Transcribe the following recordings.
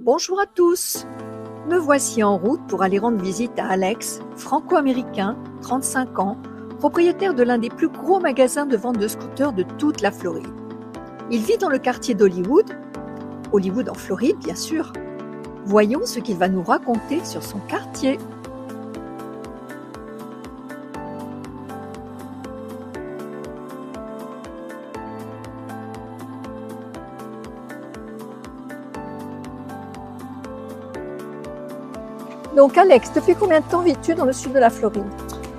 Bonjour à tous, me voici en route pour aller rendre visite à Alex, franco-américain, 35 ans, propriétaire de l'un des plus gros magasins de vente de scooters de toute la Floride. Il vit dans le quartier d'Hollywood, Hollywood en Floride bien sûr. Voyons ce qu'il va nous raconter sur son quartier. Donc Alex, depuis combien de temps vis-tu dans le sud de la Floride?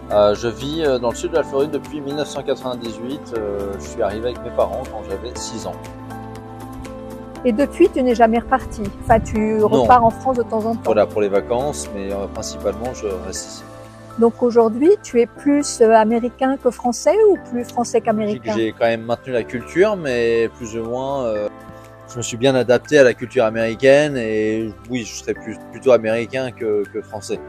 Je vis dans le sud de la Floride depuis 1998. Je suis arrivé avec mes parents quand j'avais 6 ans. Et depuis, tu n'es jamais reparti? Enfin, tu repars en France de temps en temps? Voilà, pour les vacances, mais principalement je reste ici. Donc aujourd'hui, tu es plus américain que français ou plus français qu'américain? J'ai quand même maintenu la culture, mais plus ou moins, je me suis bien adapté à la culture américaine et oui, je serais plutôt américain que français.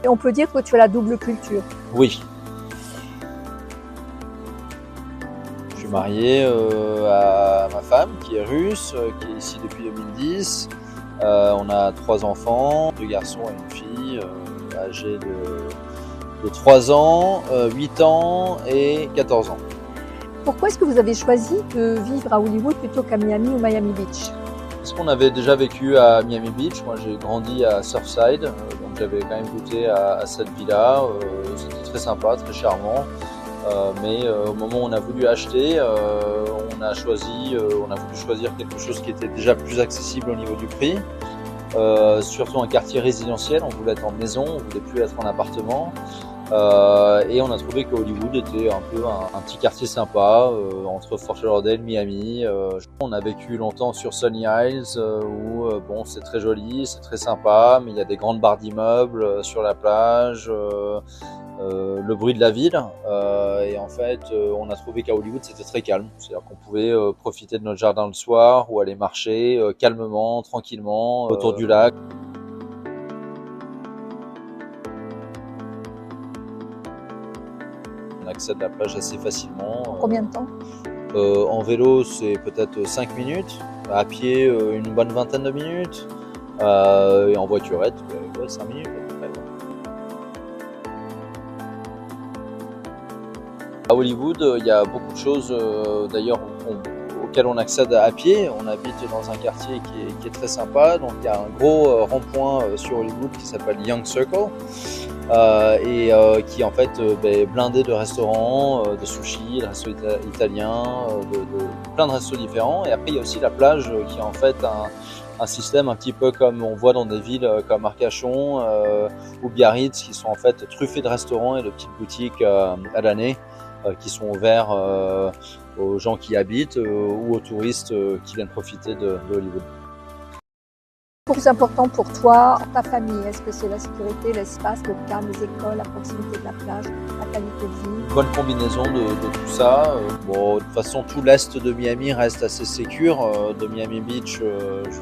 Et on peut dire que tu as la double culture? Oui. Je suis marié à ma femme qui est russe, qui est ici depuis 2010. On a 3 enfants, 2 garçons et une fille, âgés de 3 ans, 8 ans et 14 ans. Pourquoi est-ce que vous avez choisi de vivre à Hollywood plutôt qu'à Miami ou Miami Beach? Parce qu'on avait déjà vécu à Miami Beach. Moi, j'ai grandi à Surfside, donc j'avais quand même goûté à cette vie-là. C'était très sympa, très charmant. Mais au moment où on a voulu acheter, on a voulu choisir quelque chose qui était déjà plus accessible au niveau du prix. Surtout un quartier résidentiel, on voulait être en maison, on voulait plus être en appartement. Et on a trouvé que Hollywood était un peu un petit quartier sympa entre Fort Lauderdale, Miami. On a vécu longtemps sur Sunny Isles où bon, c'est très joli, c'est très sympa, mais il y a des grandes barres d'immeubles sur la plage, le bruit de la ville. Et en fait, on a trouvé qu'à Hollywood c'était très calme, c'est-à-dire qu'on pouvait profiter de notre jardin le soir ou aller marcher calmement, tranquillement autour du lac. On accède à la plage assez facilement. En combien de temps? En vélo, c'est peut-être 5 minutes. À pied, une bonne vingtaine de minutes. Et en voiturette, 5 minutes à peu près. À Hollywood, il y a beaucoup de choses d'ailleurs auxquelles on accède à pied. On habite dans un quartier qui est très sympa. Donc il y a un gros rond-point sur Hollywood qui s'appelle Young Circle. Qui en fait blindé de restaurants, de sushi, de restos italiens, plein de restos différents. Et après il y a aussi la plage qui est en fait un système un petit peu comme on voit dans des villes comme Arcachon ou Biarritz, qui sont en fait truffés de restaurants et de petites boutiques à l'année qui sont ouverts aux gens qui y habitent ou aux touristes qui viennent profiter de Hollywood. Le plus important pour toi, ta famille, est-ce que c'est la sécurité, l'espace, le calme, les écoles, la proximité de la plage, la qualité de vie? Bonne combinaison de tout ça. Bon, de toute façon, tout l'est de Miami reste assez sécure, de Miami Beach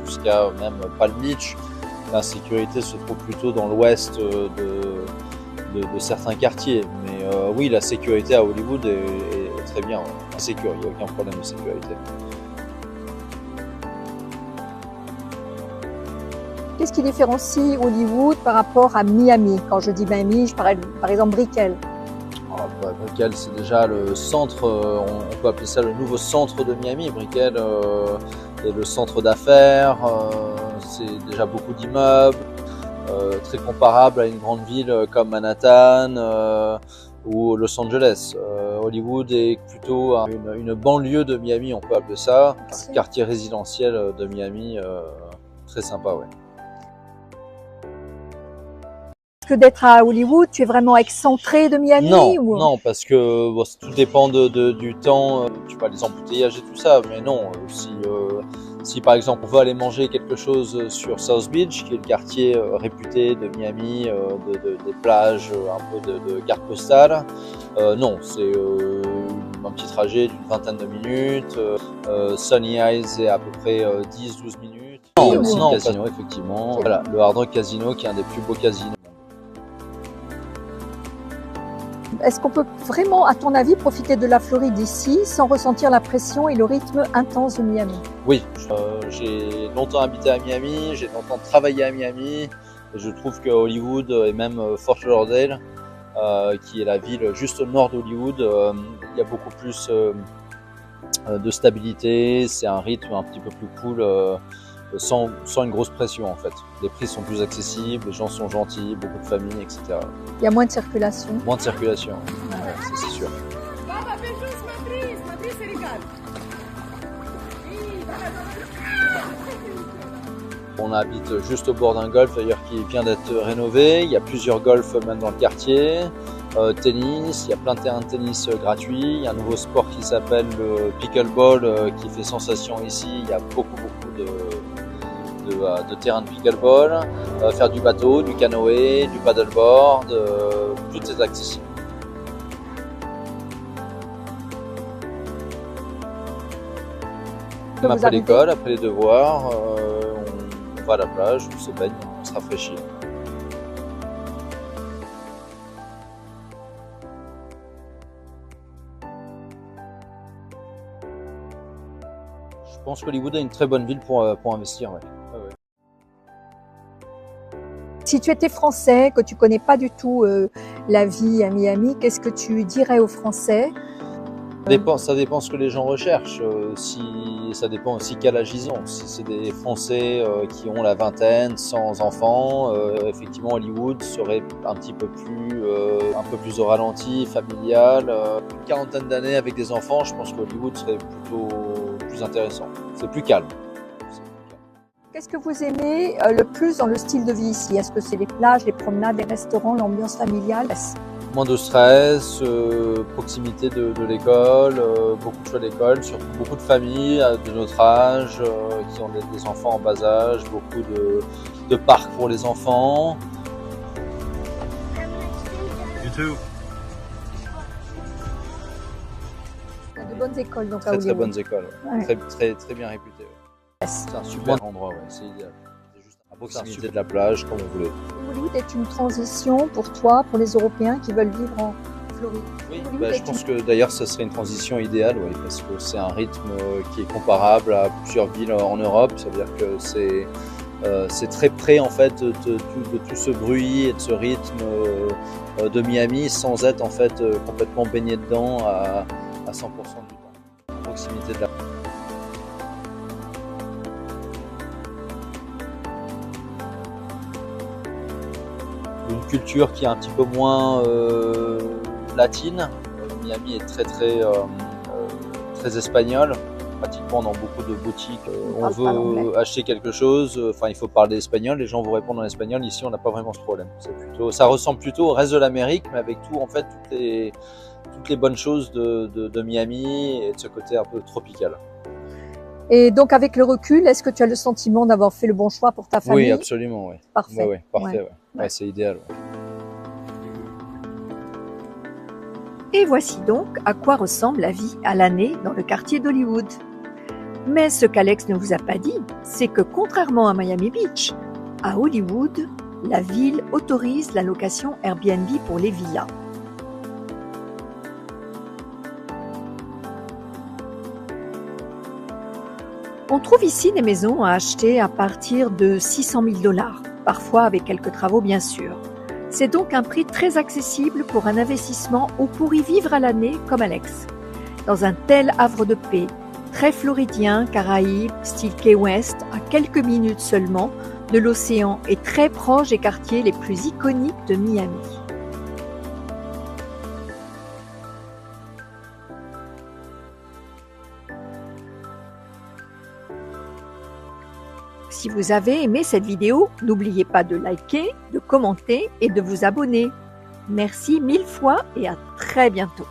jusqu'à même Palm Beach. La sécurité se trouve plutôt dans l'ouest de certains quartiers. Mais oui, la sécurité à Hollywood est très bien, sécure, il n'y a aucun problème de sécurité. Qu'est-ce qui différencie Hollywood par rapport à Miami? Quand je dis Miami, je parle par exemple Brickell. Brickell, c'est déjà le centre, on peut appeler ça le nouveau centre de Miami. Brickell est le centre d'affaires, c'est déjà beaucoup d'immeubles, très comparable à une grande ville comme Manhattan ou Los Angeles. Hollywood est plutôt une banlieue de Miami, on peut appeler ça, un quartier résidentiel de Miami, très sympa, ouais. Que d'être à Hollywood, tu es vraiment excentré de Miami? Non, parce que bon, tout dépend du temps, tu vois, les embouteillages et tout ça, mais non, si par exemple on veut aller manger quelque chose sur South Beach, qui est le quartier réputé de Miami, des plages, un peu de carte postale, non, c'est un petit trajet d'une vingtaine de minutes. Sunny Isles est à peu près 10-12 minutes. Et aussi le casino, effectivement. Voilà, le Hard Rock Casino qui est un des plus beaux casinos. Est-ce qu'on peut vraiment, à ton avis, profiter de la Floride ici sans ressentir la pression et le rythme intense de Miami? Oui, j'ai longtemps habité à Miami, j'ai longtemps travaillé à Miami, et je trouve que Hollywood et même Fort Lauderdale, qui est la ville juste au nord d'Hollywood, il y a beaucoup plus de stabilité, c'est un rythme un petit peu plus cool, sans une grosse pression en fait. Les prix sont plus accessibles, les gens sont gentils, beaucoup de familles, etc. Il y a moins de circulation. Moins de circulation, ouais, c'est sûr. On habite juste au bord d'un golf d'ailleurs qui vient d'être rénové. Il y a plusieurs golfs maintenant dans le quartier. Tennis, il y a plein de terrains de tennis gratuits. Il y a un nouveau sport qui s'appelle le pickleball qui fait sensation ici. Il y a beaucoup de terrains de pickleball. Faire du bateau, du canoë, du paddleboard, tout est accessible. Après l'école, après les devoirs, on va à la plage, on se baigne, on se rafraîchit. Je pense qu'Hollywood est une très bonne ville pour investir. Ouais. Si tu étais français, que tu connais pas du tout la vie à Miami, qu'est-ce que tu dirais aux Français? Ça dépend ce que les gens recherchent. Ça dépend aussi quel âge ils ont. Si c'est des Français qui ont la vingtaine, sans enfants, effectivement Hollywood serait un peu plus au ralenti, familial. Une quarantaine d'années avec des enfants, je pense qu'Hollywood serait plutôt plus intéressant. C'est plus calme. Qu'est-ce que vous aimez le plus dans le style de vie ici? Est-ce que c'est les plages, les promenades, les restaurants, l'ambiance familiale? Moins de stress, proximité de l'école, beaucoup de choix d'école, surtout beaucoup de familles de notre âge qui ont des enfants en bas âge, beaucoup de parcs pour les enfants. You too. Il y a de bonnes écoles donc à Très Hollywood. bonnes écoles, ouais. Très bien réputées. Ouais. C'est un super endroit, ouais, c'est idéal. C'est juste à proximité de la plage, comme on voulait. Hollywood est une transition pour toi, pour les Européens qui veulent vivre en Floride. Oui, je pense que d'ailleurs ce serait une transition idéale, ouais, parce que c'est un rythme qui est comparable à plusieurs villes en Europe. Ça veut dire que c'est très près en fait de tout ce bruit et de ce rythme de Miami, sans être en fait complètement baigné dedans à 100% du temps. Proximité de la une culture qui est un petit peu moins latine. Miami est très espagnol. Pratiquement dans beaucoup de boutiques, on veut acheter quelque chose, il faut parler espagnol, les gens vous répondent en espagnol. Ici, on n'a pas vraiment ce problème. Ça ressemble plutôt au reste de l'Amérique, mais avec tout en fait toutes les bonnes choses de Miami et de ce côté un peu tropical. Et donc, avec le recul, est-ce que tu as le sentiment d'avoir fait le bon choix pour ta famille? Oui, absolument, oui. Parfait. Ouais, parfait, ouais. Ouais, c'est idéal. Ouais. Et voici donc à quoi ressemble la vie à l'année dans le quartier d'Hollywood. Mais ce qu'Alex ne vous a pas dit, c'est que contrairement à Miami Beach, à Hollywood, la ville autorise la location Airbnb pour les villas. On trouve ici des maisons à acheter à partir de 600 000 $, parfois avec quelques travaux bien sûr. C'est donc un prix très accessible pour un investissement ou pour y vivre à l'année comme Alex. Dans un tel havre de paix, très floridien, Caraïbes, style Key West, à quelques minutes seulement de l'océan et très proche des quartiers les plus iconiques de Miami. Si vous avez aimé cette vidéo, n'oubliez pas de liker, de commenter et de vous abonner. Merci 1000 fois et à très bientôt.